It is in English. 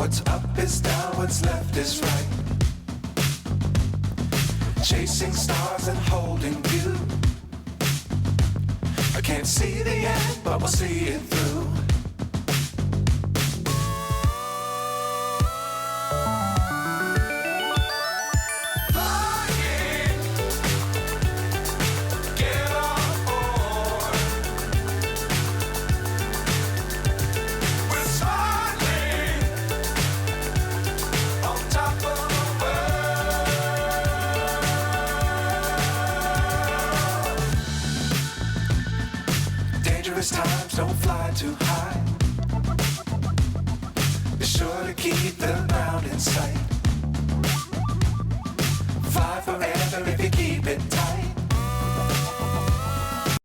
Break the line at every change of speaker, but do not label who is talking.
What's up is down, what's left is right. Chasing stars and holding you. I can't see the end, but we'll see it through. Times don't fly too high. Be sure to keep the ground in sight.